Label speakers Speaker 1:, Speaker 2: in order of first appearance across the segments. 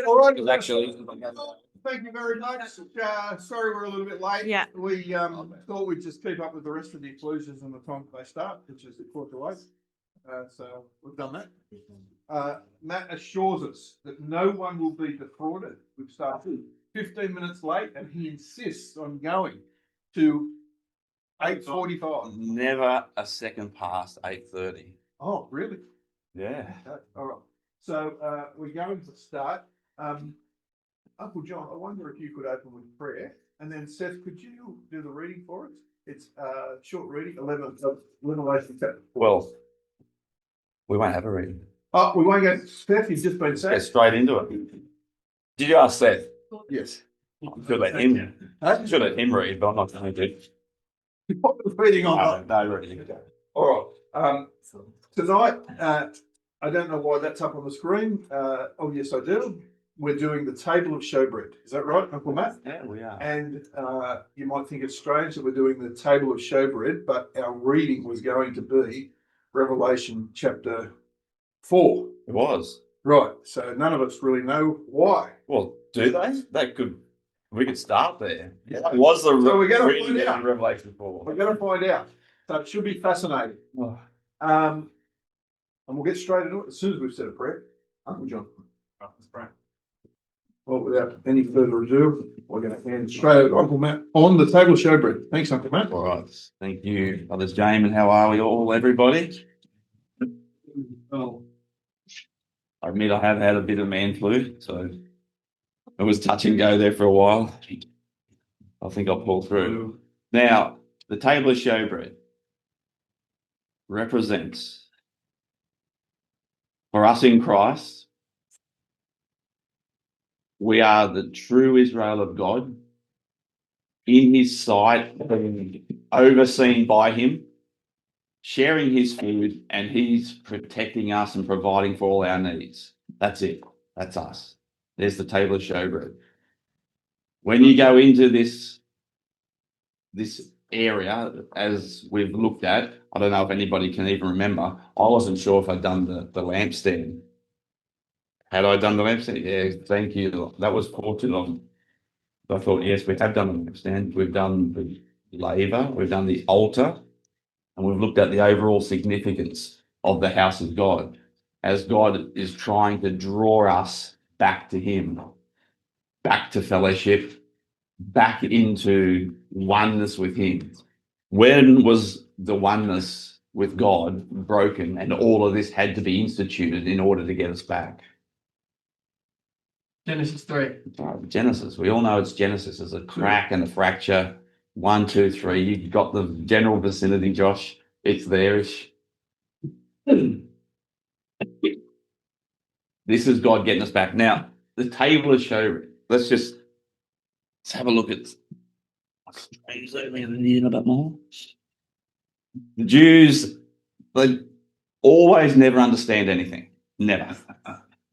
Speaker 1: All right.
Speaker 2: Actually,
Speaker 1: Thank you very much. Sorry we're a little bit late.
Speaker 3: Yeah.
Speaker 1: We thought we'd just keep up with the rest of the Ecclesias and the time they start, which is the 4 to 8. So we've done that. Matt assures us that no one will be defrauded. We've started 15 minutes late and he insists on going to 8:45.
Speaker 2: never a second past 8:30.
Speaker 1: Oh, really?
Speaker 2: Yeah.
Speaker 1: Okay, all right. So we're going to start. Uncle John, I wonder if you could open with prayer, and then Seth, could you do the reading for us? It's short reading, 11 Revelation chapter.
Speaker 2: Well, we won't have a reading.
Speaker 1: Oh, we won't go. Seth, you've just been
Speaker 2: Get
Speaker 1: said.
Speaker 2: straight into it. Did you ask Seth?
Speaker 1: Yes.
Speaker 2: Should let him. Should let him read, but I'm not going to.
Speaker 1: What was reading on?
Speaker 2: No reading.
Speaker 1: All right. Tonight, I don't know why that's up on the screen. Oh, yes, I do. We're doing the table of showbread. Is that right, Uncle Matt?
Speaker 2: Yeah, we are.
Speaker 1: And you might think it's strange that we're doing the table of showbread, but our reading was going to be Revelation chapter 4.
Speaker 2: It was.
Speaker 1: Right. So none of us really know why.
Speaker 2: Well, do they? We could start there. Yeah. It was the
Speaker 1: So we're gonna
Speaker 2: reading
Speaker 1: find
Speaker 2: in
Speaker 1: out.
Speaker 2: Revelation 4.
Speaker 1: We're going to find out. So it should be fascinating.
Speaker 2: Oh.
Speaker 1: And we'll get straight into it as soon as we've said a prayer. Uncle John.
Speaker 4: Let's pray.
Speaker 1: Well, without any further ado, we're going to hand straight over to Uncle Matt on the table of showbread. Thanks, Uncle Matt.
Speaker 2: All right. Thank you, Brothers James, and how are we all, everybody?
Speaker 1: Oh,
Speaker 2: I admit I have had a bit of man flu, so it was touch and go there for a while. I think I'll pull through. Now, the table of showbread represents for us in Christ, we are the true Israel of God, in his sight, being overseen by him, sharing his food, and he's protecting us and providing for all our needs. That's it. That's us. There's the table of showbread. When you go into this area, as we've looked at, I don't know if anybody can even remember. I wasn't sure if I'd done the lampstand. Had I done the lampstand? Yeah, thank you. That was fortunate. I thought, yes, we have done the lampstand. We've done the laver. We've done the altar. And we've looked at the overall significance of the house of God as God is trying to draw us back to him, back to fellowship, back into oneness with him. When was the oneness with God broken and all of this had to be instituted in order to get us back?
Speaker 4: Genesis 3.
Speaker 2: Genesis. We all know it's Genesis. There's a crack and a fracture. 1, 2, 3. You've got the general vicinity, Josh. It's there-ish. This is God getting us back. Now, the table of showbread. Let's have a look at a bit more. The Jews, they always never understand anything. Never.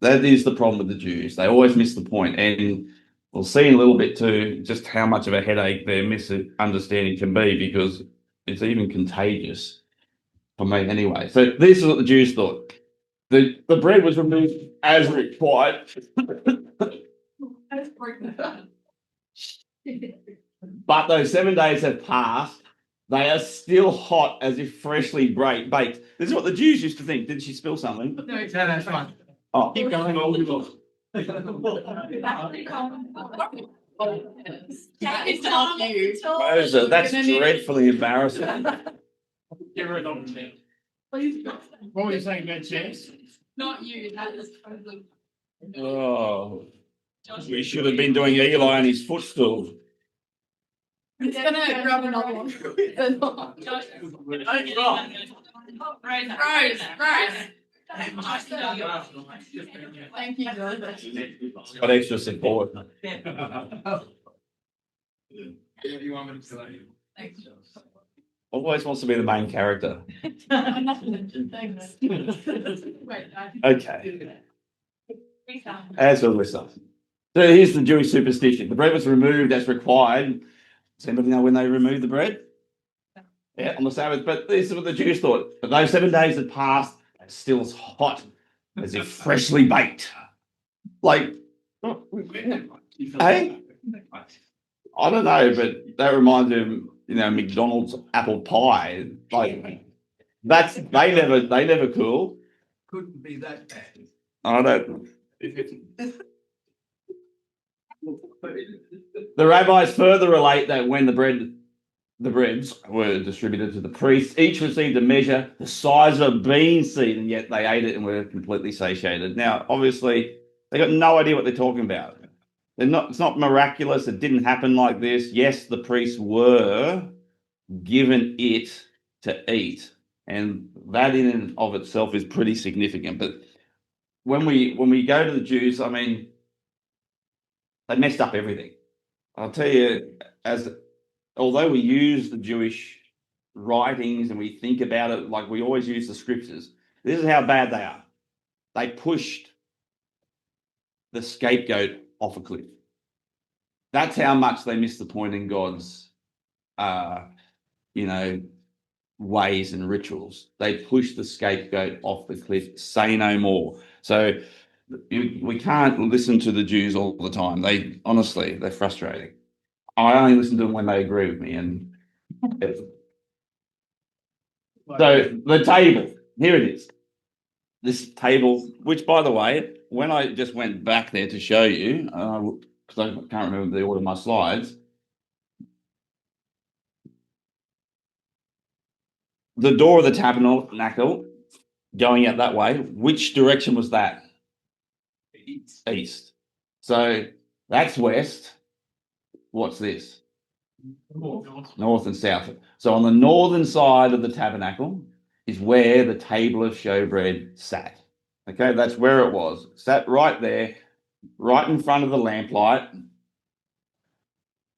Speaker 2: That is the problem with the Jews. They always miss the point. And we'll see in a little bit too just how much of a headache their misunderstanding can be, because it's even contagious for me anyway. So this is what the Jews thought. The bread was removed as required. But those 7 days have passed. They are still hot as if freshly baked. This is what the Jews used to think. Did she spill something?
Speaker 4: No, that's fine.
Speaker 2: Oh,
Speaker 4: Keep going.
Speaker 2: Rosa, that's dreadfully embarrassing.
Speaker 4: Give her a double chance. What were you saying about chance?
Speaker 5: Not you, that is totally.
Speaker 2: Oh, we should have been doing Eli on his footstool.
Speaker 5: It's gonna grab another one. Josh. Rose. Thank you, Josh.
Speaker 2: Got extra support.
Speaker 4: You want me to say?
Speaker 5: Thanks, Josh.
Speaker 2: Always wants to be the main character.
Speaker 5: Thanks. Wait,
Speaker 2: Okay. As for Alyssa. So here's the Jewish superstition. The bread was removed as required. Does anybody know when they removed the bread? Yeah, on the Sabbath. But this is what the Jews thought. But those 7 days had passed, it's still as hot as if freshly baked. Like, Hey? I don't know, but that reminds me of, you know, McDonald's apple pie. Like they never cool.
Speaker 3: Couldn't be that bad.
Speaker 2: I don't. The rabbis further relate that when the breads were distributed to the priests, each received a measure the size of a bean seed, and yet they ate it and were completely satiated. Now, obviously, they got no idea what they're talking about. It's not miraculous. It didn't happen like this. Yes, the priests were given it to eat, and that in and of itself is pretty significant. But when we go to the Jews, I mean, they messed up everything. I'll tell you, although we use the Jewish writings and we think about it like we always use the scriptures, this is how bad they are. They pushed the scapegoat off a cliff. That's how much they missed the point in God's, ways and rituals. They pushed the scapegoat off the cliff. Say no more. So we can't listen to the Jews all the time. They're frustrating. I only listen to them when they agree with me. And so the table, here it is. This table, which by the way, when I just went back there to show you, because I can't remember the order of my slides, the door of the tabernacle going out that way, which direction was that? East. So that's west. What's this? North and south. So on the northern side of the tabernacle is where the table of showbread sat. Okay, that's where it was. Sat right there, right in front of the lamplight,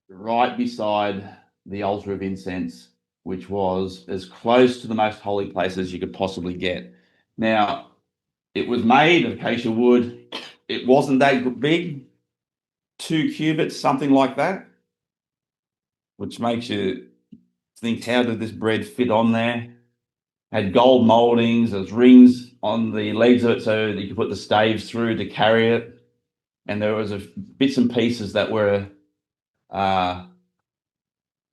Speaker 2: right beside the altar of incense, which was as close to the most holy place as you could possibly get. Now, it was made of acacia wood. It wasn't that big, 2 cubits, something like that, which makes you think, how did this bread fit on there? Had gold moldings, there's rings on the legs of it so that you could put the staves through to carry it. And there was bits and pieces that were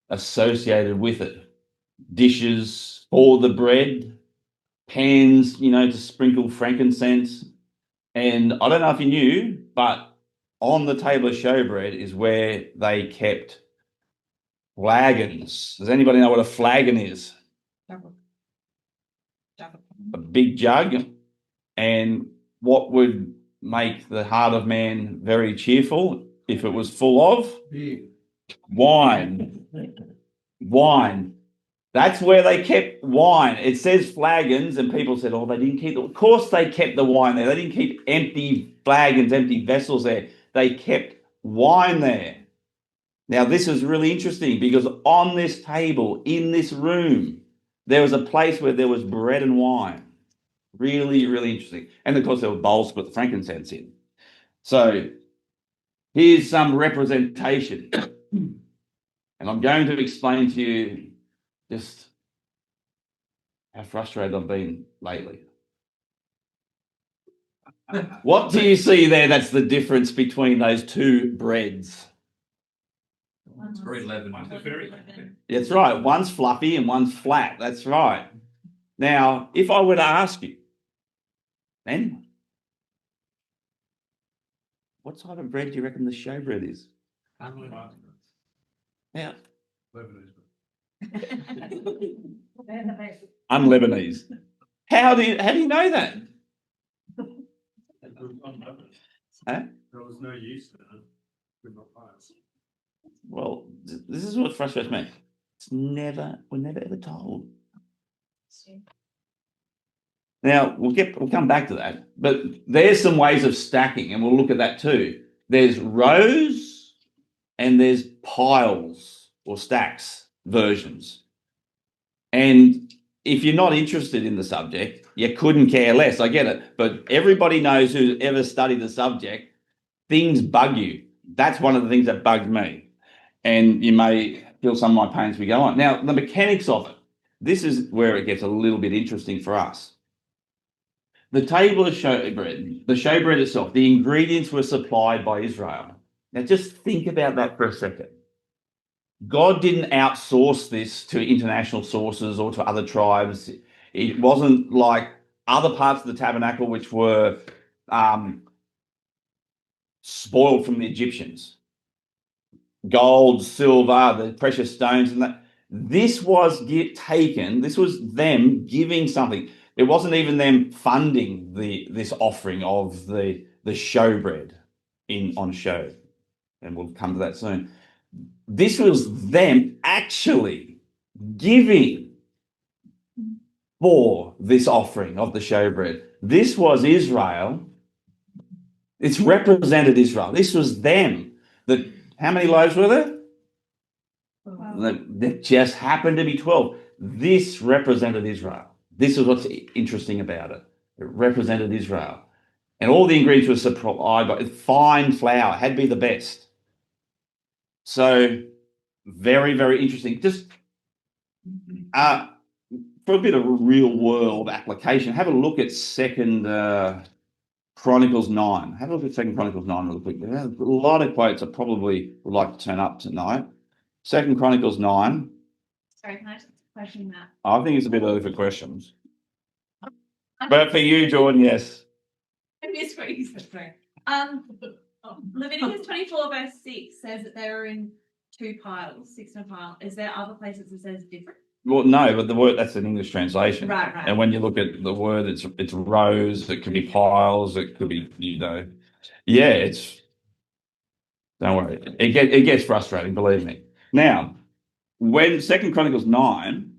Speaker 2: associated with it. Dishes for the bread, pans, to sprinkle frankincense. And I don't know if you knew, but on the table of showbread is where they kept flagons. Does anybody know what a flagon is? A big jug. And what would make the heart of man very cheerful if it was full of? Wine. Wine. That's where they kept wine. It says flagons, and people said, oh, they didn't keep it. Of course they kept the wine there. They didn't keep empty flagons, empty vessels there. They kept wine there. Now, this is really interesting because on this table, in this room, there was a place where there was bread and wine. Really, really interesting. And of course, there were bowls to put the frankincense in. So here's some representation. And I'm going to explain to you just how frustrated I've been lately. What do you see there that's the difference between those two breads?
Speaker 3: Very leavened.
Speaker 2: That's right. One's fluffy and one's flat. That's right. Now, if I were to ask you, then, what type of bread do you reckon the showbread is? Now, un-Lebanese. How do you know that? Huh?
Speaker 4: There was no use in it. We're not pious.
Speaker 2: Well, this is what frustrates me. We're never ever told. Now we'll come back to that, but there's some ways of stacking, and we'll look at that too. There's rows and there's piles or stacks versions. And if you're not interested in the subject, you couldn't care less. I get it. But everybody knows who's ever studied the subject, things bug you. That's one of the things that bugs me. And you may feel some of my pain as we go on. Now, the mechanics of it, this is where it gets a little bit interesting for us. the table of showbread, the showbread itself, the ingredients were supplied by Israel. Now just think about that for a second. God didn't outsource this to international sources or to other tribes. It wasn't like other parts of the tabernacle which were spoiled from the Egyptians. Gold, silver, the precious stones, and that. This was taken. This was them giving something. It wasn't even them funding this offering of the showbread on show, and we'll come to that soon. This was them actually giving for this offering of the showbread. This was Israel. It's represented Israel. This was them. How many loaves were there? There just happened to be 12. This represented Israel. This is what's interesting about it. It represented Israel. And all the ingredients were supplied by fine flour, had to be the best. So very, very interesting. Just for a bit of a real world application, have a look at Second Chronicles 9. Have a look at Second Chronicles 9 real quick. There's a lot of quotes I probably would like to turn up tonight. Second Chronicles 9.
Speaker 6: Sorry, can I just question that?
Speaker 2: I think it's a bit early for questions. But for you, Jordan, yes.
Speaker 6: Miss what you said, sorry. Leviticus 24 verse 6 says that they were in 2 piles, 6 in a pile. Is there other places that says different?
Speaker 2: Well, no, but the word, that's an English translation.
Speaker 6: Right.
Speaker 2: And when you look at the word, it's rows, it could be piles, it could be, yeah, don't worry. It gets frustrating, believe me. Now, when Second Chronicles 9,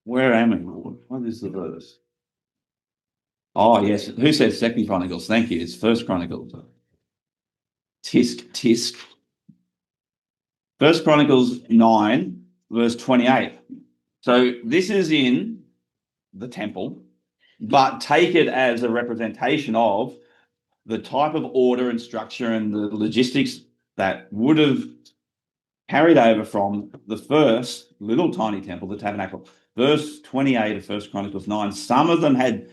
Speaker 2: where am I, Lord? What is the verse? Oh, yes. Who said Second Chronicles? Thank you. It's First Chronicles. Tisk. First Chronicles 9, verse 28. So this is in the temple, but take it as a representation of the type of order and structure and the logistics that would have carried over from the first little tiny temple, the tabernacle. Verse 28 of First Chronicles 9, some of them had,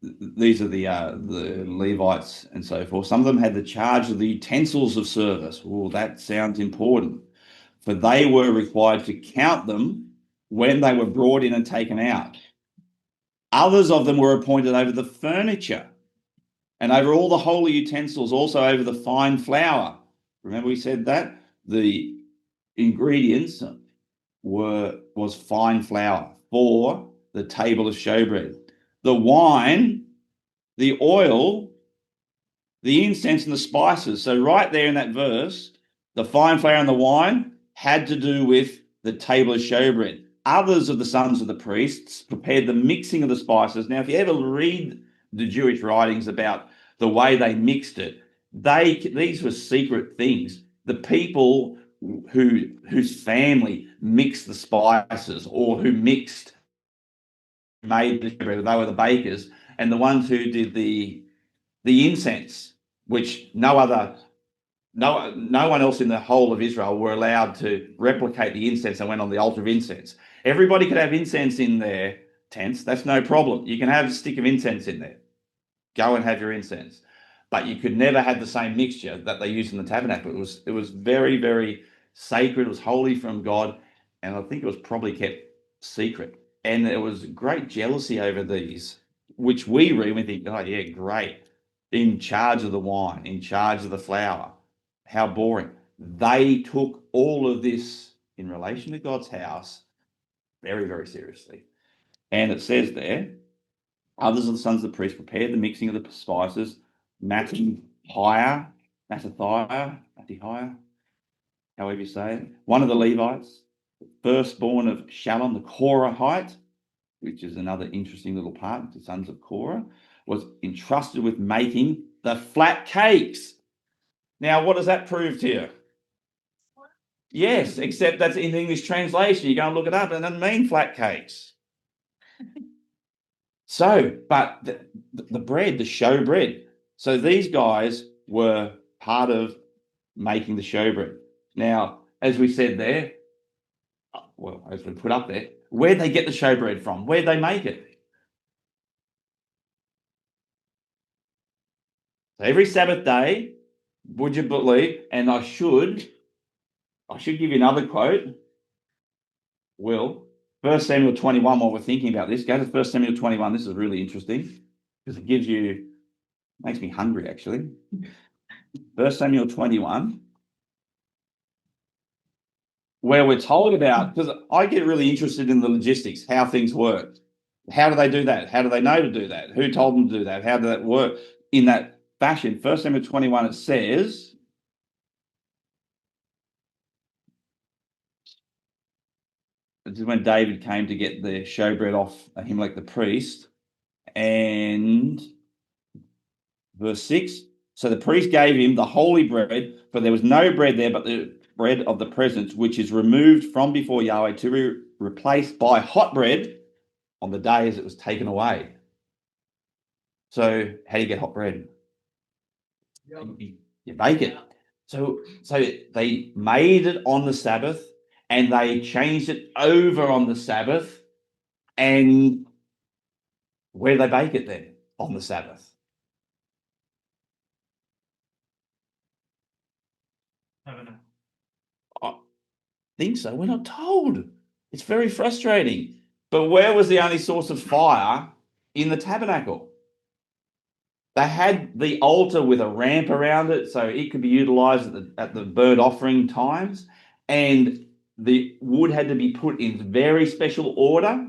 Speaker 2: these are the Levites and so forth, some of them had the charge of the utensils of service. Oh, that sounds important. For they were required to count them when they were brought in and taken out. Others of them were appointed over the furniture and over all the holy utensils, also over the fine flour. Remember we said that? The ingredients was fine flour for the table of showbread. The wine, the oil, the incense and the spices. So right there in that verse, the fine flour and the wine had to do with the table of showbread. Others of the sons of the priests prepared the mixing of the spices. Now, if you ever read the Jewish writings about the way they mixed it, these were secret things. The people whose family mixed the spices or who made the bread, they were the bakers, and the ones who did the incense, which no one else in the whole of Israel were allowed to replicate the incense that went on the altar of incense. Everybody could have incense in their tents. That's no problem. You can have a stick of incense in there. Go and have your incense. But you could never have the same mixture that they used in the tabernacle. It was very, very sacred. It was holy from God. And I think it was probably kept secret. And there was great jealousy over these, which we read and we think, oh, yeah, great. In charge of the wine, in charge of the flour. How boring. They took all of this in relation to God's house very, very seriously. And it says there, others of the sons of the priest prepared the mixing of the spices, Mattathiah, however you say it. One of the Levites, firstborn of Shalom, the Korahite, which is another interesting little part, the sons of Korah, was entrusted with making the flat cakes. Now, what does that prove to you? Yes, except that's in the English translation. You go and look it up, and it doesn't mean flat cakes. So, but the bread, the showbread. So these guys were part of making the showbread. Now, as we said there, well, as we put up there, where'd they get the showbread from? Where'd they make it? So every Sabbath day, would you believe? And I should give you another quote. Will 1 Samuel 21, while we're thinking about this, go to 1 Samuel 21. This is really interesting because it makes me hungry actually. 1 Samuel 21, where we're told about, because I get really interested in the logistics, how things work. How do they do that? How do they know to do that? Who told them to do that? How did that work in that fashion? 1 Samuel 21, it says, this is when David came to get the showbread off Ahimelech the priest. And verse 6, so the priest gave him the holy bread, for there was no bread there but the bread of the presence, which is removed from before Yahweh to be replaced by hot bread on the day as it was taken away. So how do you get hot bread? You bake it. So they made it on the Sabbath and they changed it over on the Sabbath. And where do they bake it then? On the Sabbath. I think so. We're not told. It's very frustrating. But where was the only source of fire in the tabernacle? They had the altar with a ramp around it, so it could be utilized at the burnt offering times. And the wood had to be put in very special order.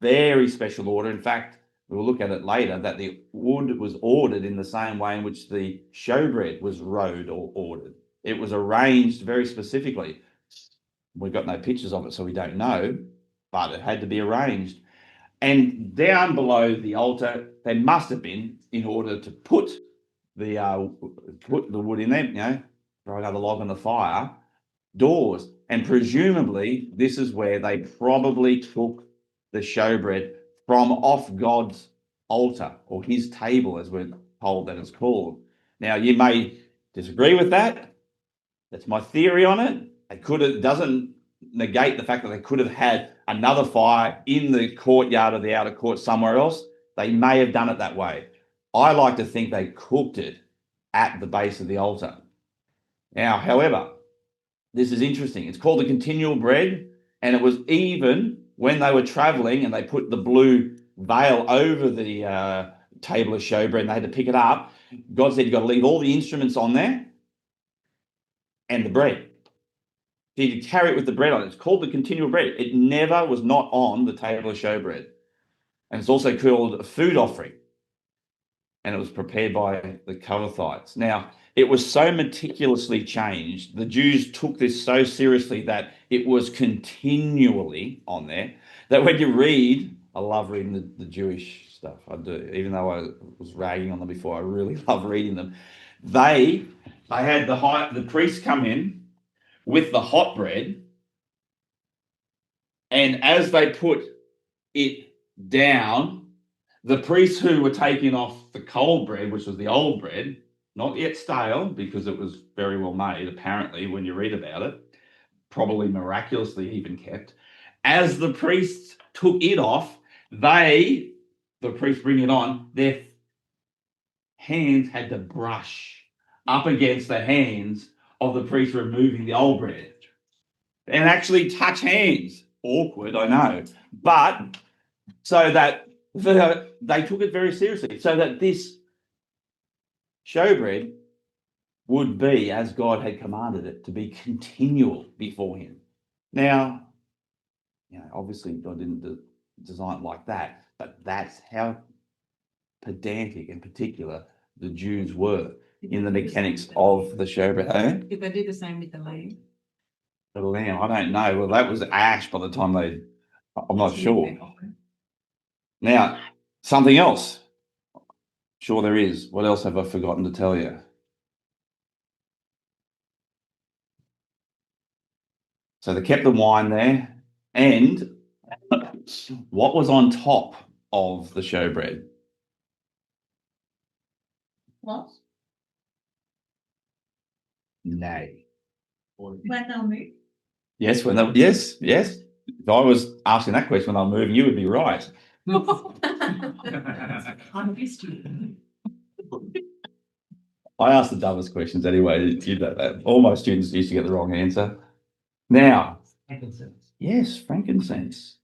Speaker 2: Very special order. In fact, we'll look at it later, that the wood was ordered in the same way in which the showbread was rode or ordered. It was arranged very specifically. We've got no pictures of it, so we don't know, but it had to be arranged. And down below the altar, there must have been, in order to put the wood in there, throw another log on the fire, doors. And presumably, this is where they probably took the showbread from off God's altar, or his table, as we're told that it's called. Now, you may disagree with that. That's my theory on it. It doesn't negate the fact that they could have had another fire in the courtyard of the outer court somewhere else. They may have done it that way. I like to think they cooked it at the base of the altar. Now, however, this is interesting. It's called the continual bread, and it was even when they were traveling and they put the blue veil over the table of showbread and they had to pick it up. God said, you've got to leave all the instruments on there and the bread. So you carry it with the bread on it. It's called the continual bread. It never was not on the table of showbread. And it's also called a food offering. And it was prepared by the Kohathites. Now, it was so meticulously changed. The Jews took this so seriously that it was continually on there. That when you read, I love reading the Jewish stuff. I do. Even though I was ragging on them before, I really love reading them. They had the priests come in with the hot bread, and as they put it down, the priests who were taking off the cold bread, which was the old bread, not yet stale because it was very well made, apparently, when you read about it, probably miraculously even kept. As the priests took it off, the priests bring it on, their hands had to brush up against the hands of the priest removing the old bread and actually touch hands. Awkward, I know. But so that they took it very seriously, so that this showbread would be, as God had commanded it, to be continual before him. Now, obviously God didn't design it like that, but that's how pedantic and particular the Jews were in the mechanics of the showbread.
Speaker 6: Did they do the same with the lamb?
Speaker 2: The lamb, I don't know. Well, that was ash by the time I'm not sure. Now, something else. Sure there is. What else have I forgotten to tell you? So they kept the wine there, and what was on top of the showbread?
Speaker 6: What?
Speaker 2: Nay.
Speaker 6: When they'll move?
Speaker 2: Yes, yes. If I was asking that question when I'm moving, you would be right.
Speaker 6: I'm used to it.
Speaker 2: I asked the dumbest questions anyway. You know that. All my students used to get the wrong answer. Now, yes, frankincense.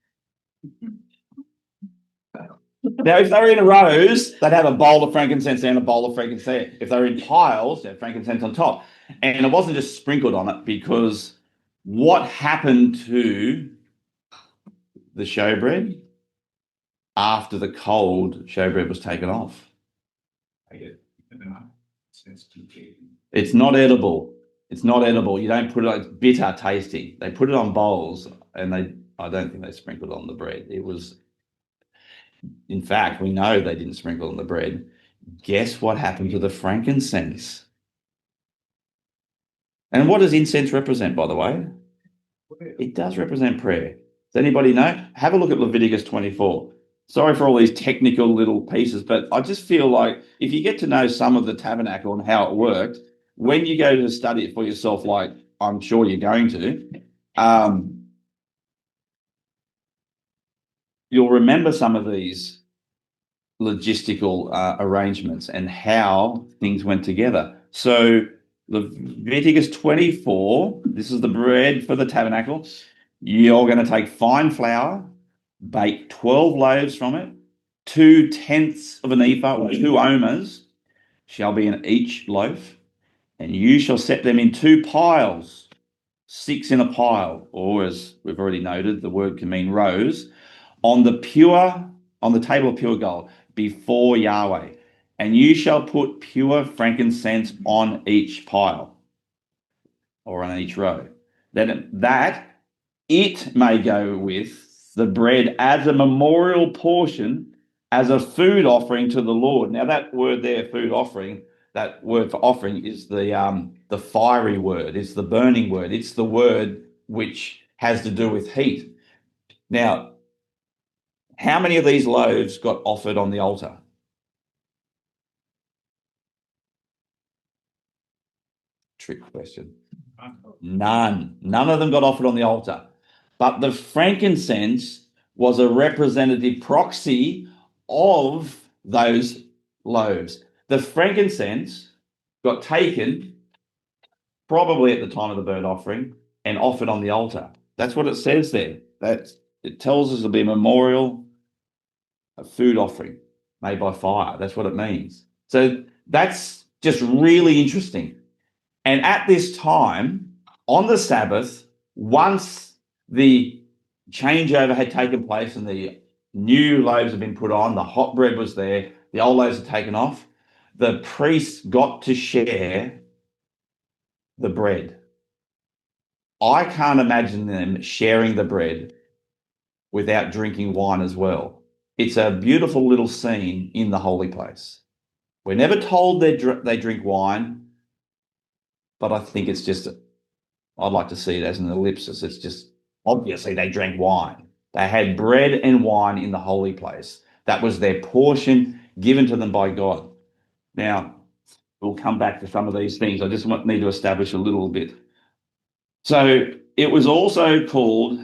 Speaker 2: Now, if they're in rows, they'd have a bowl of frankincense and a bowl of frankincense. If they're in piles, they have frankincense on top. And it wasn't just sprinkled on it, because what happened to the showbread after the cold showbread was taken off? It's not edible. It's not edible. You don't put it on, it's bitter tasting. They put it on bowls, and I don't think they sprinkled on the bread. It was, in fact, we know they didn't sprinkle on the bread. Guess what happened to the frankincense? And what does incense represent, by the way? It does represent prayer. Does anybody know? Have a look at Leviticus 24. Sorry for all these technical little pieces, but I just feel like if you get to know some of the tabernacle and how it worked, when you go to study it for yourself, like I'm sure you're going to, you'll remember some of these logistical arrangements and how things went together. So Leviticus 24, this is the bread for the tabernacle. You're going to take fine flour, bake 12 loaves from it, 2/10 of an ephah or 2 omers shall be in each loaf, and you shall set them in 2 piles, 6 in a pile, or as we've already noted, the word can mean rows, on the table of pure gold before Yahweh, and you shall put pure frankincense on each pile or on each row. That it may go with the bread as a memorial portion, as a food offering to the Lord. Now that word there, food offering, that word for offering is the fiery word, it's the burning word, it's the word which has to do with heat. Now, how many of these loaves got offered on the altar? Trick question. None. None of them got offered on the altar. But the frankincense was a representative proxy of those loaves. The frankincense got taken probably at the time of the burnt offering and offered on the altar. That's what it says there. It tells us to be a memorial, a food offering made by fire. That's what it means. So that's just really interesting. And at this time, on the Sabbath, once the changeover had taken place and the new loaves had been put on, the hot bread was there, the old loaves had taken off, the priests got to share the bread. I can't imagine them sharing the bread without drinking wine as well. It's a beautiful little scene in the holy place. We're never told they drink wine, but I think it's just, I'd like to see it as an ellipsis. It's just, obviously they drank wine. They had bread and wine in the holy place. That was their portion given to them by God. Now, we'll come back to some of these things. I just need to establish a little bit. So it was also called,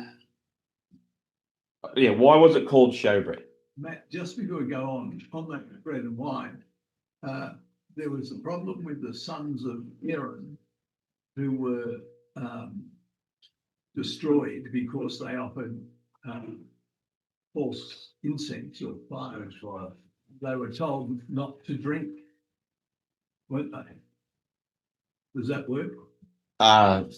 Speaker 2: why was it called showbread?
Speaker 3: Matt, just before we go on that bread and wine, there was a problem with the sons of Aaron who were destroyed because they offered false incense or fire. They were told not to drink, weren't they? Does that work?
Speaker 2: That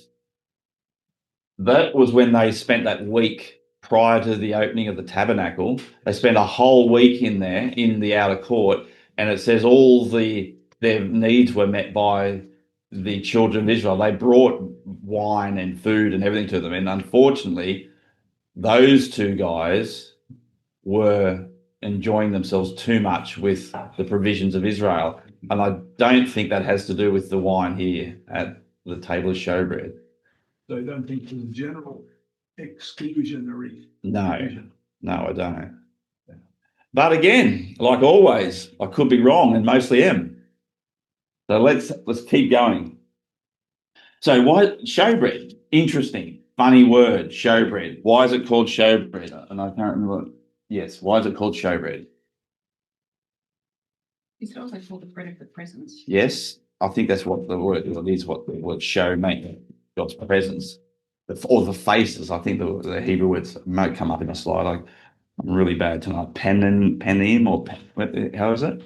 Speaker 2: was when they spent that week prior to the opening of the tabernacle. They spent a whole week in there in the outer court, and it says all their needs were met by the children of Israel. They brought wine and food and everything to them, and unfortunately, those two guys were enjoying themselves too much with the provisions of Israel. And I don't think that has to do with the wine here at the table of showbread.
Speaker 3: So you don't think there's a general exclusionary
Speaker 2: No,
Speaker 3: provision?
Speaker 2: no, I don't. But again, like always, I could be wrong and mostly am. So let's keep going. So why showbread? Interesting, funny word, showbread. Why is it called showbread? And I can't remember. Yes, why is it called showbread?
Speaker 6: Is it also called the bread of the presence?
Speaker 2: Yes, I think that's what the word is, what the word show means, God's presence. Or the faces. I think the Hebrew words might come up in a slide. I'm really bad tonight. Panim or how is it?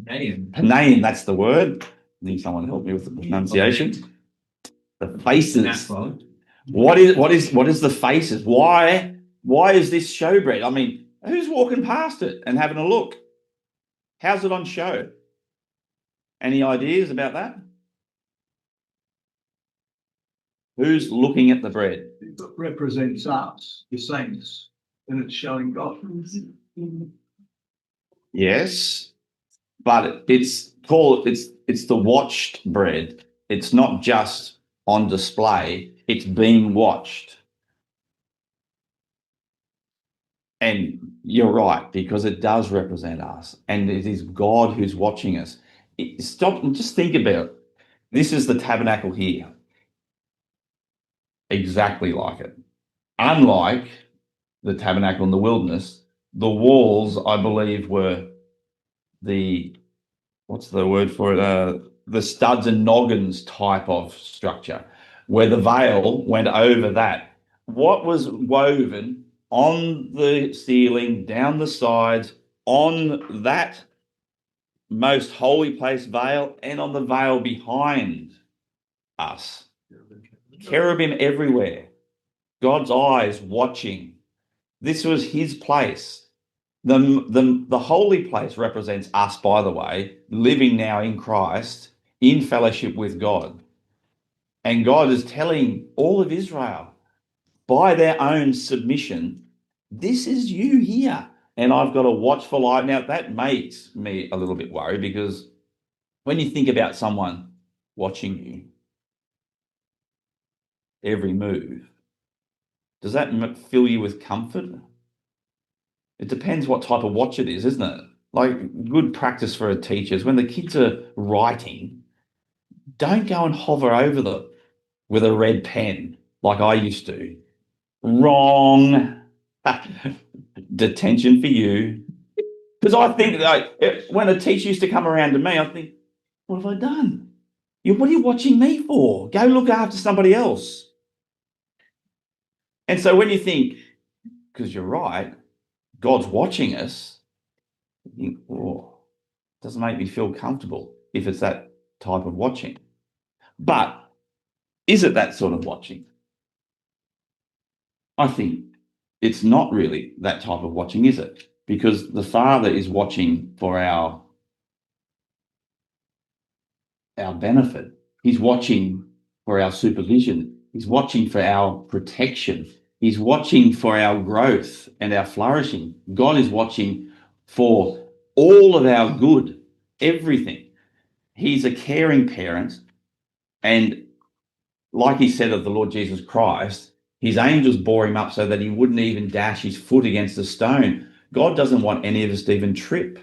Speaker 2: Panim, that's the word. I need someone to help me with the pronunciation. The faces. What is the faces? Why is this showbread? I mean, who's walking past it and having a look? How's it on show? Any ideas about that? Who's looking at the bread?
Speaker 3: It represents us, the saints, and it's showing God.
Speaker 2: Yes, but it's the watched bread. It's not just on display, it's being watched. And you're right, because it does represent us, and it is God who's watching us. Stop and just think about it. This is the tabernacle here. Exactly like it. Unlike the tabernacle in the wilderness, the walls, I believe, were what's the word for it? The studs and noggins type of structure, where the veil went over that. What was woven on the ceiling, down the sides, on that most holy place veil, and on the veil behind us? Cherubim everywhere. God's eyes watching. This was his place. The holy place represents us, by the way, living now in Christ, in fellowship with God. And God is telling all of Israel, by their own submission, this is you here. And I've got a watchful eye. Now, that makes me a little bit worried, because when you think about someone watching you, every move, does that fill you with comfort? It depends what type of watch it is, isn't it? Like, good practice for a teacher is when the kids are writing, don't go and hover over them with a red pen like I used to. Wrong. Detention for you. Because I think, like, when a teacher used to come around to me, I think, what have I done? What are you watching me for? Go look after somebody else. And so when you think, because you're right, God's watching us, you think, oh, doesn't make me feel comfortable if it's that type of watching. But is it that sort of watching? I think it's not really that type of watching, is it? Because the Father is watching for our benefit. He's watching for our supervision. He's watching for our protection. He's watching for our growth and our flourishing. God is watching for all of our good, everything. He's a caring parent. And like he said of the Lord Jesus Christ, his angels bore him up so that he wouldn't even dash his foot against a stone. God doesn't want any of us to even trip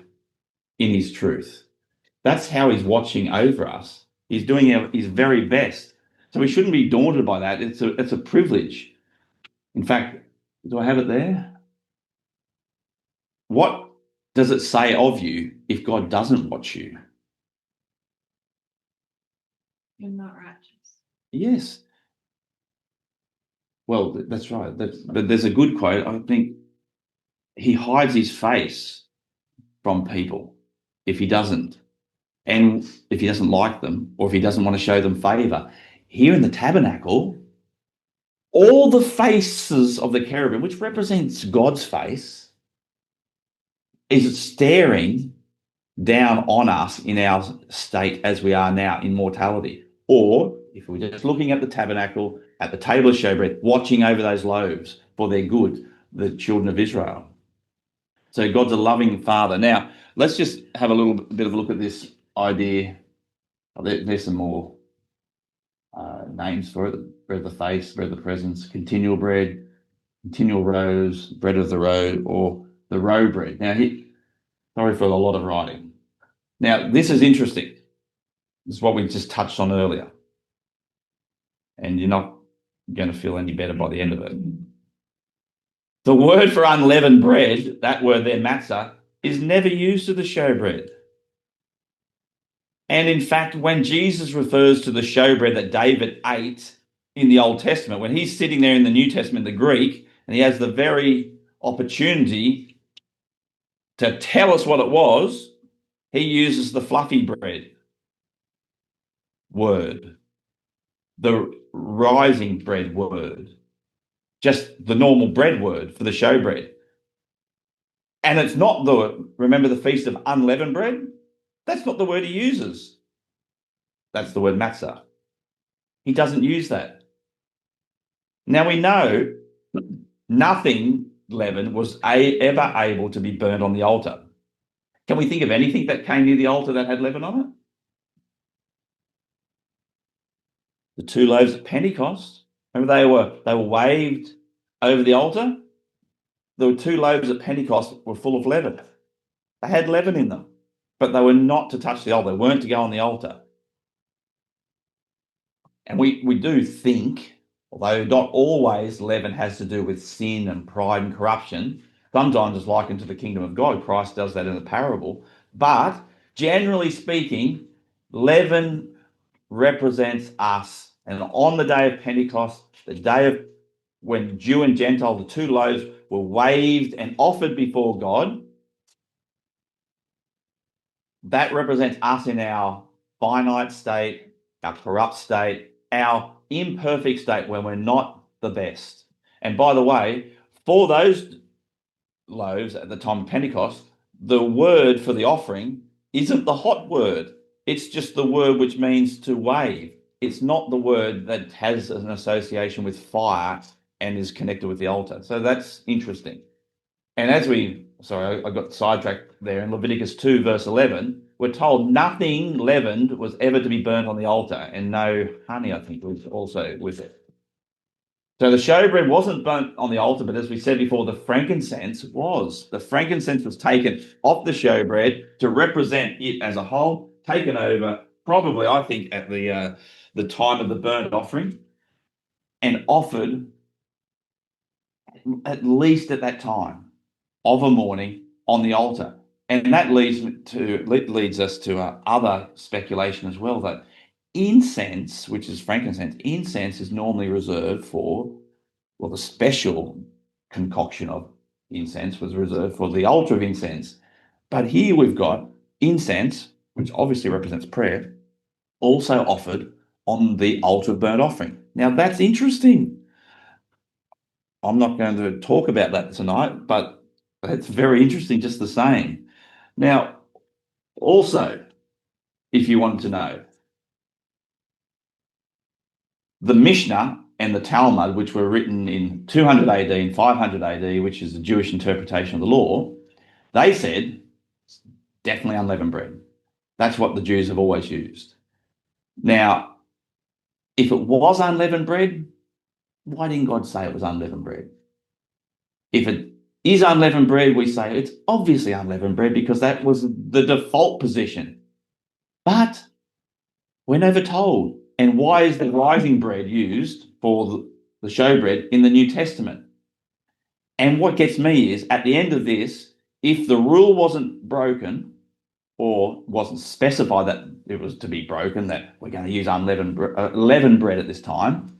Speaker 2: in his truth. That's how he's watching over us. He's doing his very best. So we shouldn't be daunted by that. It's a privilege. In fact, do I have it there? What does it say of you if God doesn't watch you?
Speaker 6: You're not righteous.
Speaker 2: Yes. Well, that's right. But there's a good quote. I think he hides his face from people if he doesn't. And if he doesn't like them, or if he doesn't want to show them favor. Here in the tabernacle, all the faces of the cherubim, which represents God's face, is staring down on us in our state as we are now in mortality. Or if we're just looking at the tabernacle, at the table of showbread, watching over those loaves for their good, the children of Israel. So God's a loving Father. Now, let's just have a little bit of a look at this idea. There's some more names for it: bread of the face, bread of the presence, continual bread, continual rose, bread of the road, or the roe bread. Now, sorry for a lot of writing. Now, this is interesting. This is what we just touched on earlier. And you're not going to feel any better by the end of it. The word for unleavened bread, that word there, matzah, is never used to the showbread. And in fact, when Jesus refers to the showbread that David ate in the Old Testament, when he's sitting there in the New Testament, the Greek, and he has the very opportunity to tell us what it was, he uses the fluffy bread word, the rising bread word, just the normal bread word for the showbread. And it's not remember the feast of unleavened bread? That's not the word he uses. That's the word matzah. He doesn't use that. Now we know nothing leavened was ever able to be burned on the altar. Can we think of anything that came near the altar that had leaven on it? The 2 loaves at Pentecost. Remember they were waved over the altar? The 2 loaves at Pentecost were full of leaven. They had leaven in them, but they were not to touch the altar. They weren't to go on the altar. And we do think, although not always leaven has to do with sin and pride and corruption, sometimes it's likened to the kingdom of God. Christ does that in a parable. But generally speaking, leaven represents us. And on the day of Pentecost, the day of when Jew and Gentile, the 2 loaves were waved and offered before God, that represents us in our finite state, our corrupt state, our imperfect state when we're not the best. And by the way, for those loaves at the time of Pentecost, the word for the offering isn't the hot word. It's just the word which means to wave. It's not the word that has an association with fire and is connected with the altar. So that's interesting. And as I got sidetracked there in Leviticus 2, verse 11, we're told nothing leavened was ever to be burnt on the altar, and no honey, I think, was also with it. So the showbread wasn't burnt on the altar, but as we said before, the frankincense was. The frankincense was taken off the showbread to represent it as a whole, taken over, probably, I think, at the time of the burnt offering, and offered at least at that time of a morning on the altar. And that leads us to other speculation as well, that incense, which is frankincense, incense is normally reserved for, well, the special concoction of incense was reserved for the altar of incense. But here we've got incense, which obviously represents prayer, also offered on the altar of burnt offering. Now that's interesting. I'm not going to talk about that tonight, but it's very interesting just the same. Now, also, if you wanted to know, the Mishnah and the Talmud, which were written in 200 AD and 500 AD, which is the Jewish interpretation of the law, they said definitely unleavened bread. That's what the Jews have always used. Now, if it was unleavened bread, why didn't God say it was unleavened bread? If it is unleavened bread, we say it's obviously unleavened bread because that was the default position. But we're never told. And why is the rising bread used for the showbread in the New Testament? And what gets me is, at the end of this, if the rule wasn't broken or wasn't specified that it was to be broken, that we're going to use leavened bread at this time,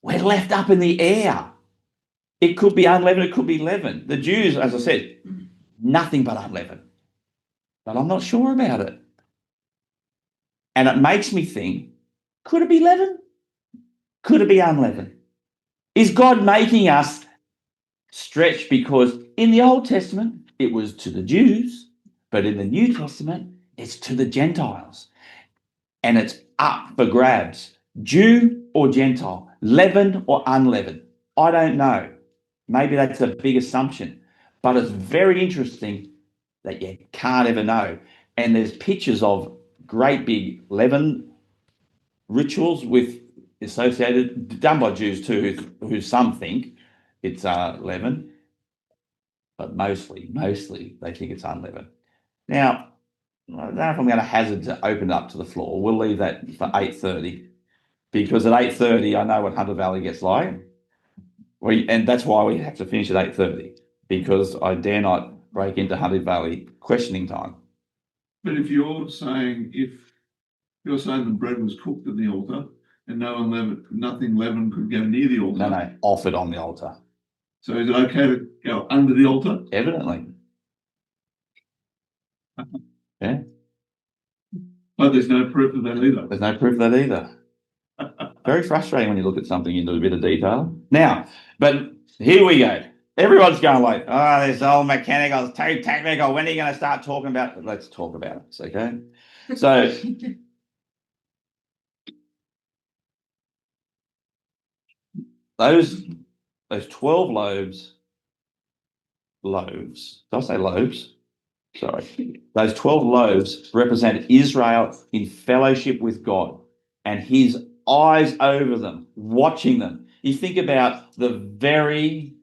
Speaker 2: we're left up in the air. It could be unleavened, it could be leavened. The Jews, as I said, nothing but unleavened. But I'm not sure about it. And it makes me think, could it be leavened? Could it be unleavened? Is God making us stretch because in the Old Testament, it was to the Jews, but in the New Testament, it's to the Gentiles. And it's up for grabs. Jew or Gentile, leavened or unleavened. I don't know. Maybe that's a big assumption, but it's very interesting that you can't ever know. And there's pictures of great big leaven rituals done by Jews too, who some think it's leaven, but mostly they think it's unleavened. Now, I don't know if I'm going to hazard to open it up to the floor. We'll leave that for 8:30, because at 8:30 I know what Hunter Valley gets like. And that's why we have to finish at 8:30, because I dare not break into Hunter Valley questioning time.
Speaker 7: But if you're saying the bread was cooked at the altar and nothing leavened could go near the altar.
Speaker 2: No, offered on the altar.
Speaker 7: So is it okay to go under the altar?
Speaker 2: Evidently. Yeah,
Speaker 7: But there's no proof of that either.
Speaker 2: there's no proof of that either. Very frustrating when you look at something into a bit of detail. Now, but here we go. Everyone's going like, oh, this old mechanical, it's too technical. When are you going to start talking about it? Let's talk about it, okay? So, those 12 loaves, did I say loaves? Sorry. Those 12 loaves represent Israel in fellowship with God and his eyes over them, watching them. You think about the very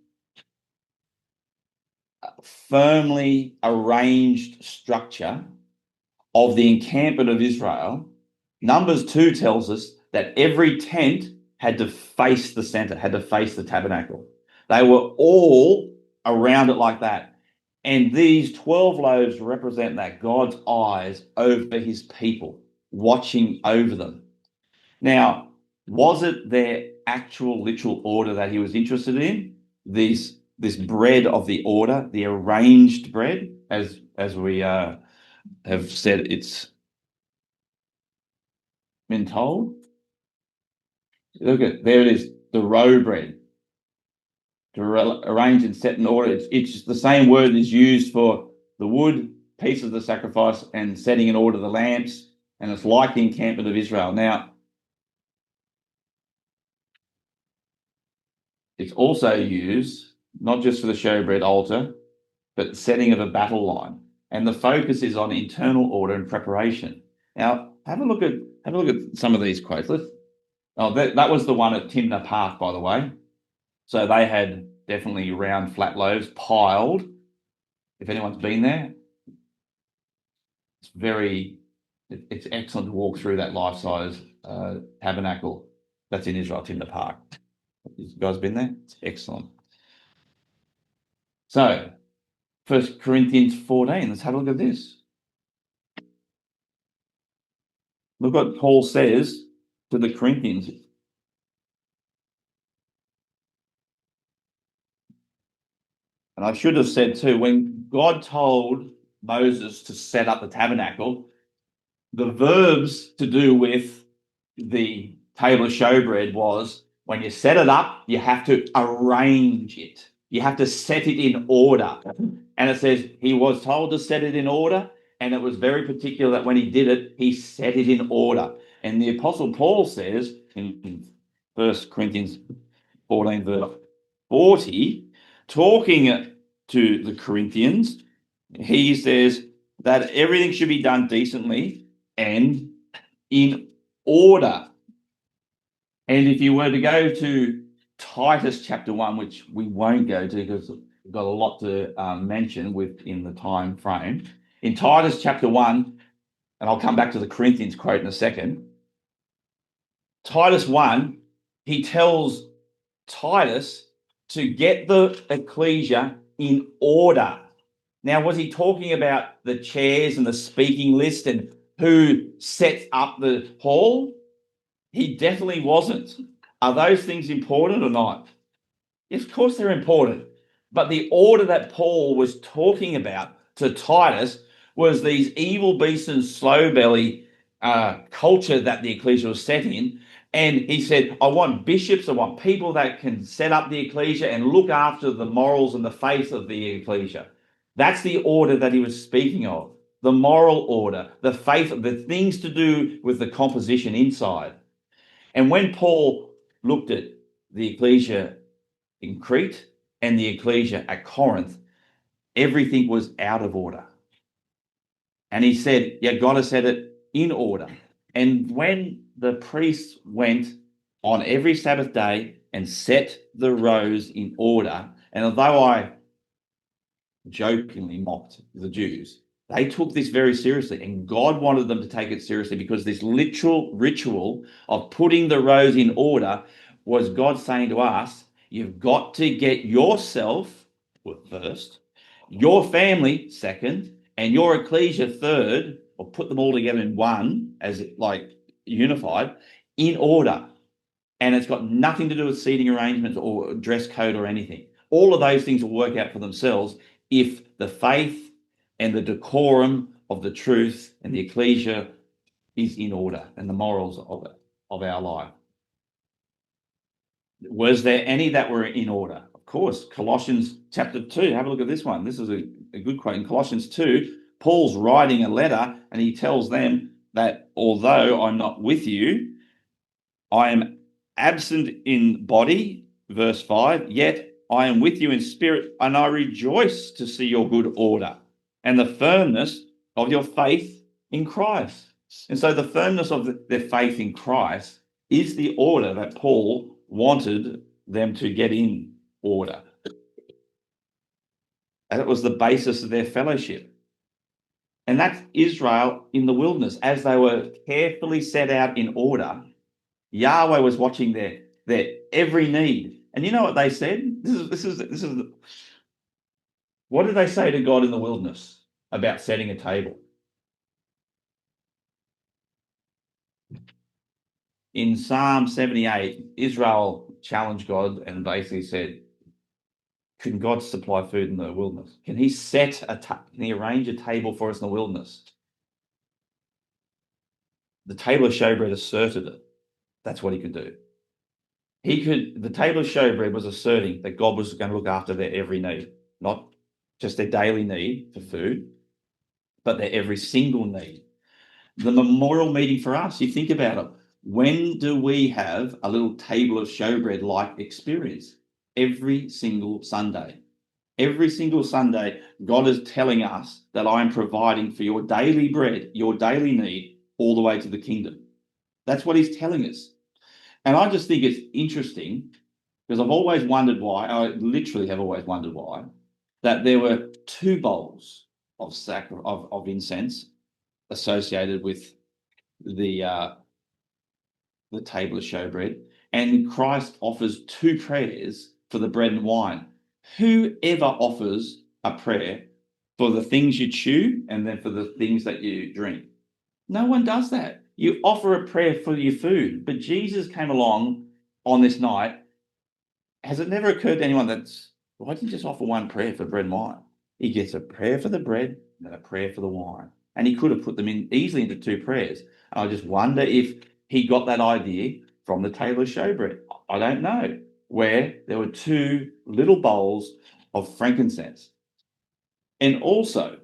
Speaker 2: firmly arranged structure of the encampment of Israel. Numbers 2 tells us that every tent had to face the center, had to face the tabernacle. They were all around it like that. And these 12 loaves represent that God's eyes over his people, watching over them. Now, was it their actual literal order that he was interested in? This bread of the order, the arranged bread, as we have said, it's been told. Look at there it is, the row bread. To arrange and set in order. It's the same word is used for the wood, piece of the sacrifice, and setting in order the lamps, and it's like the encampment of Israel. Now, it's also used not just for the showbread altar, but the setting of a battle line. And the focus is on internal order and preparation. Now, have a look at some of these quotes. That was the one at Timna Park, by the way. So they had definitely round flat loaves piled. If anyone's been there, it's excellent to walk through that life-size tabernacle that's in Israel, Timna Park. You guys been there? It's excellent. So, 1 Corinthians 14, let's have a look at this. Look what Paul says to the Corinthians. And I should have said too, when God told Moses to set up the tabernacle, the verbs to do with the table of showbread was when you set it up, you have to arrange it. You have to set it in order. And it says he was told to set it in order, and it was very particular that when he did it, he set it in order. And the Apostle Paul says in 1 Corinthians 14, verse 40, talking to the Corinthians, he says that everything should be done decently and in order. And if you were to go to Titus chapter 1, which we won't go to because we've got a lot to mention within the time frame. In Titus chapter 1, and I'll come back to the Corinthians quote in a second. Titus 1, he tells Titus to get the ecclesia in order. Now, was he talking about the chairs and the speaking list and who sets up the hall? He definitely wasn't. Are those things important or not? Yes, of course they're important. But the order that Paul was talking about to Titus was these evil beasts and slow belly culture that the ecclesia was set in. And he said, I want bishops, I want people that can set up the ecclesia and look after the morals and the faith of the ecclesia. That's the order that he was speaking of. The moral order, the faith, the things to do with the composition inside. And when Paul looked at the ecclesia in Crete and the ecclesia at Corinth, everything was out of order. And he said, yeah, God has set it in order. And when the priests went on every Sabbath day and set the rows in order, and although I jokingly mocked the Jews, they took this very seriously, and God wanted them to take it seriously because this literal ritual of putting the rows in order was God saying to us, you've got to get yourself first, your family second, and your ecclesia third or put them all together in one as like unified in order. And it's got nothing to do with seating arrangements or dress code or anything. All of those things will work out for themselves if the faith and the decorum of the truth and the ecclesia is in order and the morals of our life. Was there any that were in order? Of course, Colossians chapter 2, have a look at this one. This is a good quote. In Colossians 2, Paul's writing a letter and he tells them that although I'm not with you, I am absent in body, verse 5, yet I am with you in spirit, and I rejoice to see your good order and the firmness of your faith in Christ. And so the firmness of their faith in Christ is the order that Paul wanted them to get in order. And it was the basis of their fellowship. And that's Israel in the wilderness. As they were carefully set out in order, Yahweh was watching their every need. And you know what they said? This is what did they say to God in the wilderness about setting a table? In Psalm 78, Israel challenged God and basically said, can God supply food in the wilderness? Can he arrange a table for us in the wilderness? The table of showbread asserted it. That's what he could do. The table of showbread was asserting that God was going to look after their every need, not just their daily need for food, but their every single need. The memorial meeting for us, you think about it. When do we have a little table of showbread like experience? Every single Sunday. Every single Sunday, God is telling us that I am providing for your daily bread, your daily need, all the way to the kingdom. That's what he's telling us. And I just think it's interesting because I've always wondered why, I literally have always wondered why, that there were 2 bowls of incense associated with the table of showbread, and Christ offers 2 prayers for the bread and wine. Whoever offers a prayer for the things you chew and then for the things that you drink? No one does that. You offer a prayer for your food, but Jesus came along on this night. Has it never occurred to anyone why didn't you just offer one prayer for bread and wine? He gets a prayer for the bread and a prayer for the wine. And he could have put them in easily into 2 prayers. And I just wonder if he got that idea from the table of showbread. I don't know, where there were 2 little bowls of frankincense. And also,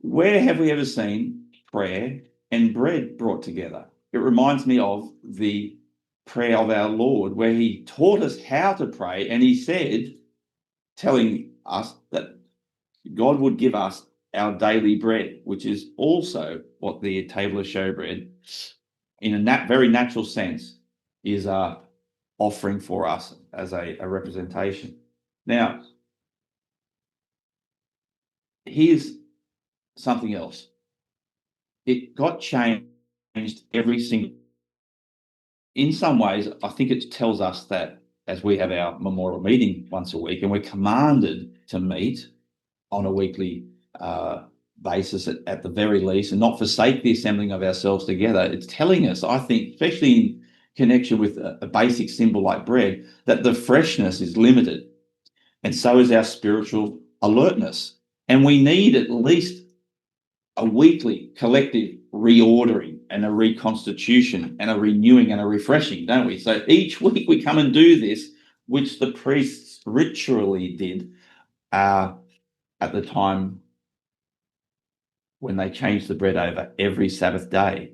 Speaker 2: where have we ever seen prayer and bread brought together? It reminds me of the prayer of our Lord, where he taught us how to pray, and he said, telling us that God would give us our daily bread, which is also what the table of showbread, in a very natural sense, is offering for us as a representation. Now, here's something else. It got changed every single. In some ways, I think it tells us that as we have our memorial meeting once a week, and we're commanded to meet on a weekly basis at the very least, and not forsake the assembling of ourselves together. It's telling us, I think, especially in connection with a basic symbol like bread, that the freshness is limited, and so is our spiritual alertness. And we need at least a weekly collective reordering and a reconstitution and a renewing and a refreshing, don't we? So each week we come and do this, which the priests ritually did at the time when they changed the bread over every Sabbath day.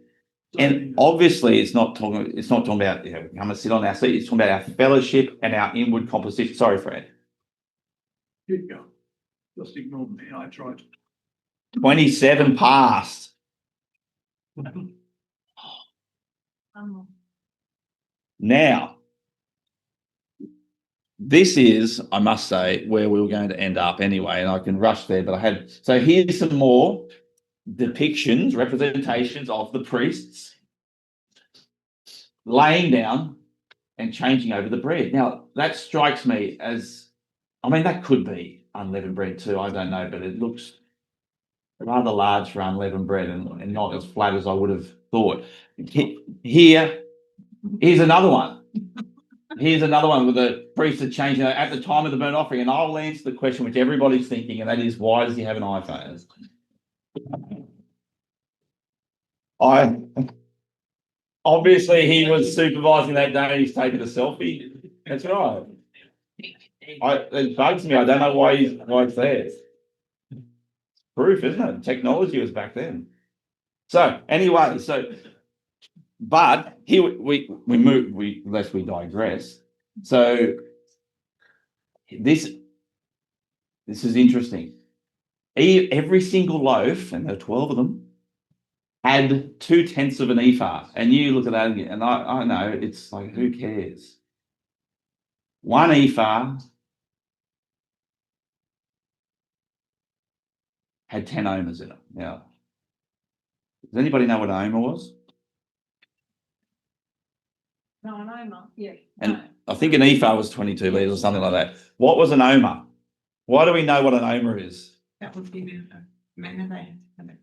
Speaker 2: And obviously it's not talking about, come and sit on our seat. It's talking about our fellowship and our inward composition. Sorry, Fred.
Speaker 3: Keep going. Just ignore me. I tried.
Speaker 2: 27 past. Now, this is, I must say, where we were going to end up anyway, and I can rush there, but so here's some more depictions, representations of the priests laying down and changing over the bread. Now, that strikes me as, that could be unleavened bread too, I don't know, but it looks rather large for unleavened bread and not as flat as I would have thought. Here's another one. Here's another one with the priest had changed at the time of the burnt offering, and I'll answer the question which everybody's thinking, and that is, why does he have an iPhone? Obviously he was supervising that day and he's taking a selfie. That's right. It bugs me. I don't know why it's there. Proof, isn't it? Technology was back then. So anyway, but here we move, lest we digress. So this is interesting. Every single loaf, and there are 12 of them, had 2/10 of an ephah. And you look at that and I know it's like, who cares? One ephah had 10 omers in it. Now, does anybody know what an omer was?
Speaker 6: No, an omer, yeah.
Speaker 2: And
Speaker 6: no.
Speaker 2: I think an ephah was 22 litres or something like that. What was an omer? Why do we know what an omer is?
Speaker 5: That would be the man.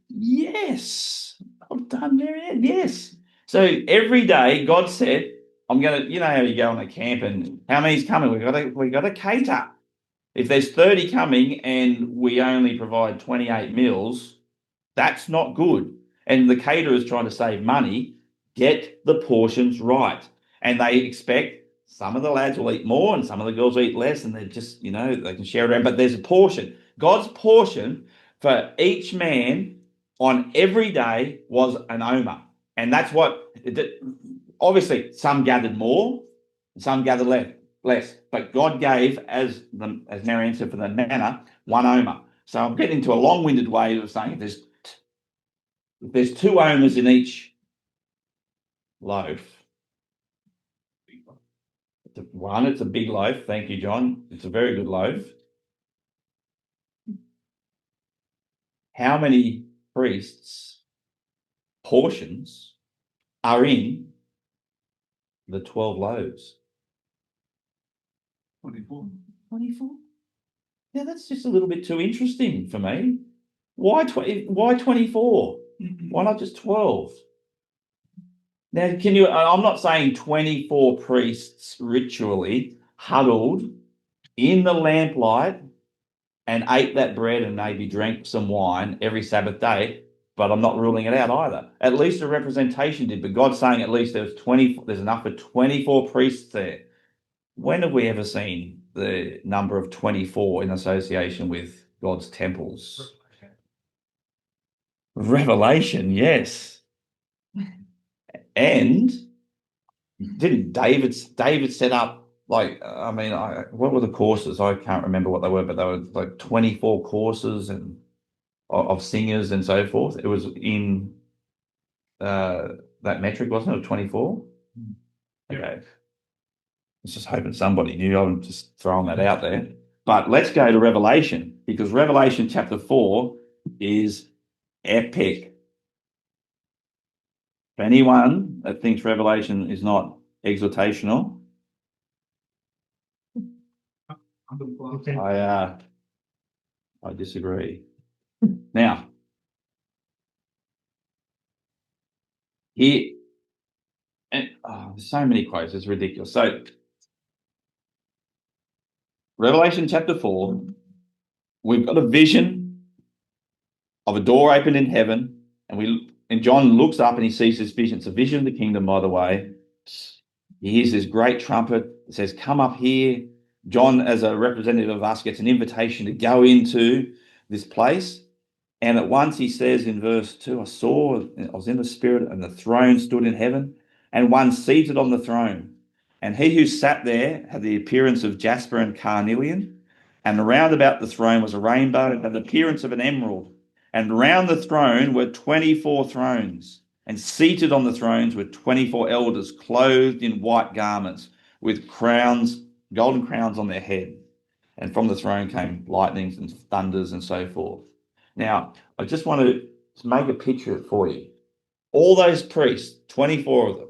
Speaker 2: Yes. Well done, Marianne. Yes. So every day God said, I'm gonna, you know how you go on a camp and how many's coming? We got to cater. If there's 30 coming and we only provide 28 meals, that's not good. And the caterer is trying to save money, get the portions right. And they expect some of the lads will eat more and some of the girls will eat less, and they're just, they can share it around. But there's a portion. God's portion for each man on every day was an omer. And that's what, obviously, some gathered more, some gathered less. But God gave, as Marianne said, for the manna, one omer. So I'm getting into a long-winded way of saying if there's 2 omers in each loaf. One, it's a big loaf. Thank you, John. It's a very good loaf. How many priests' portions are in the 12 loaves?
Speaker 7: 24.
Speaker 2: 24. Yeah, that's just a little bit too interesting for me. Why 24? Why not just 12? Now, I'm not saying 24 priests ritually huddled in the lamplight and ate that bread and maybe drank some wine every Sabbath day, but I'm not ruling it out either. At least a representation did, but God's saying at least there's enough for 24 priests there. When have we ever seen the number of 24 in association with God's temples? Revelation, yes. And didn't David set up, what were the courses? I can't remember what they were, but they were like 24 courses and of singers and so forth. It was in that metric, wasn't it, of 24?
Speaker 4: Yeah.
Speaker 2: Okay. I was just hoping somebody knew. I'm just throwing that out there. But let's go to Revelation, because Revelation chapter 4 is epic. For anyone that thinks Revelation is not exhortational, I disagree. Now, here, and there's so many quotes, it's ridiculous. So, Revelation chapter 4, we've got a vision of a door opened in heaven, and John looks up and he sees this vision. It's a vision of the kingdom, by the way. He hears this great trumpet. It says, "Come up here." John, as a representative of us, gets an invitation to go into this place. And at once he says in verse 2, I was in the spirit, and the throne stood in heaven, and one seated on the throne. And he who sat there had the appearance of jasper and carnelian, and around about the throne was a rainbow, and had the appearance of an emerald. And round the throne were 24 thrones, and seated on the thrones were 24 elders, clothed in white garments, with crowns, golden crowns on their head. And from the throne came lightnings and thunders and so forth. Now, I just want to make a picture for you. All those priests, 24 of them,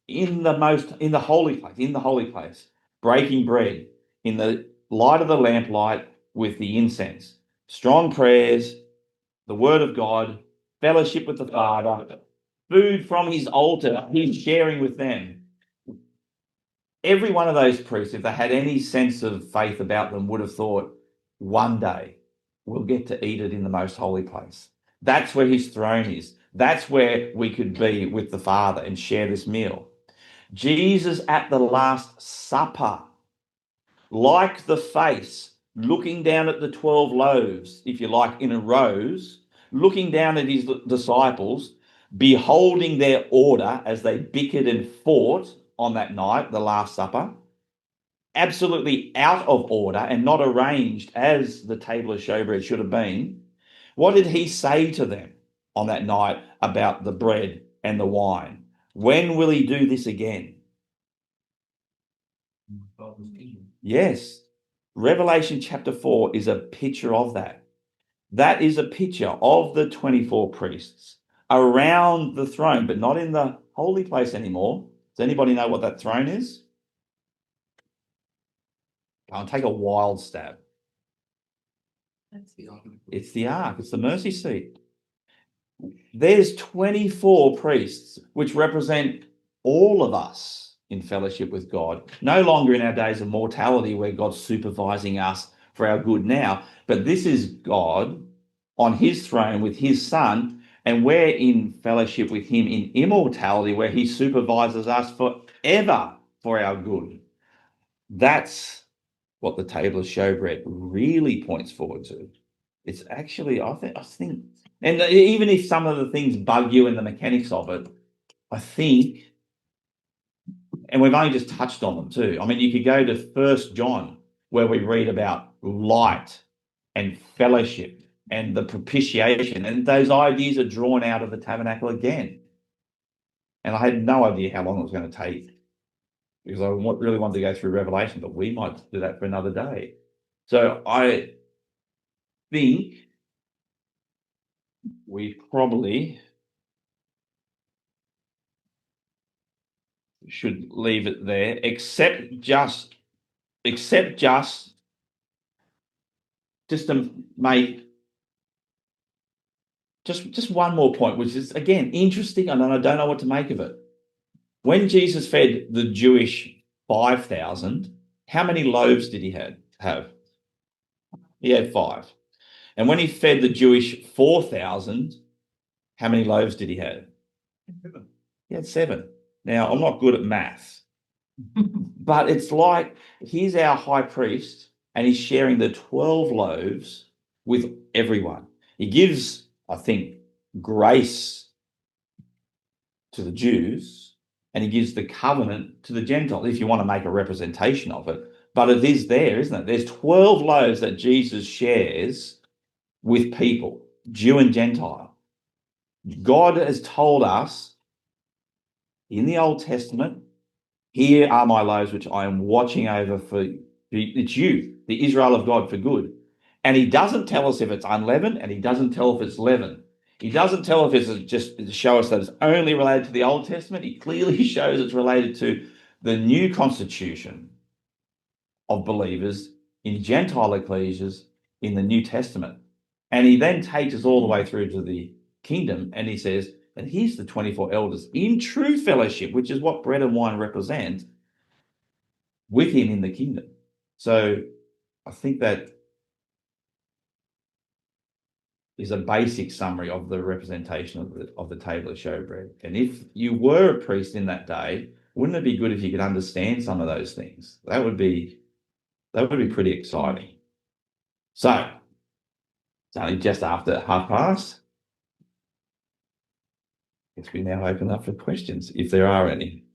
Speaker 2: in the holy place, breaking bread in the light of the lamplight with the incense. Strong prayers, the word of God, fellowship with the Father, food from his altar, he's sharing with them. Every one of those priests, if they had any sense of faith about them, would have thought, one day we'll get to eat it in the most holy place. That's where his throne is. That's where we could be with the Father and share this meal. Jesus at the Last Supper, like the face, looking down at the 12 loaves, if you like, in a rows, looking down at his disciples, beholding their order as they bickered and fought on that night, the Last Supper, absolutely out of order and not arranged as the table of showbread should have been. What did he say to them on that night about the bread and the wine? When will he do this again? Yes. Revelation chapter 4 is a picture of that. That is a picture of the 24 priests around the throne, but not in the holy place anymore. Does anybody know what that throne is? I'll take a wild stab. It's the ark. It's the mercy seat. There's 24 priests, which represent all of us in fellowship with God. No longer in our days of mortality where God's supervising us for our good now, but this is God on his throne with his Son, and we're in fellowship with him in immortality where he supervises us forever for our good. That's what the table of showbread really points forward to. It's actually, I think, and even if some of the things bug you in the mechanics of it, I think, and we've only just touched on them too. I mean, you could go to 1 John, where we read about light and fellowship and the propitiation, and those ideas are drawn out of the tabernacle again. And I had no idea how long it was going to take, because I really wanted to go through Revelation, but we might do that for another day. So I think we probably should leave it there, except just to make just one more point, which is again interesting, and I don't know what to make of it. When Jesus fed the Jewish 5,000, how many loaves did he have? He had 5. And when he fed the Jewish 4,000, how many loaves did he have?
Speaker 3: 7.
Speaker 2: He had 7. Now, I'm not good at maths, but it's like he's our high priest and he's sharing the 12 loaves with everyone. He gives, I think, grace to the Jews and he gives the covenant to the Gentiles, if you want to make a representation of it. But it is there, isn't it? There's 12 loaves that Jesus shares with people, Jew and Gentile. God has told us in the Old Testament, here are my loaves which I am watching over for, it's you, the Israel of God, for good. And he doesn't tell us if it's unleavened, and he doesn't tell if it's leavened. He doesn't tell if it's just to show us that it's only related to the Old Testament. He clearly shows it's related to the new constitution of believers in Gentile ecclesias in the New Testament. And he then takes us all the way through to the kingdom, and he says, and here's the 24 elders in true fellowship, which is what bread and wine represent, with him in the kingdom. So I think that is a basic summary of the representation of the table of showbread. And if you were a priest in that day, wouldn't it be good if you could understand some of those things? That would be pretty exciting. So it's only just after past. Guess we now open up for questions, if there are any.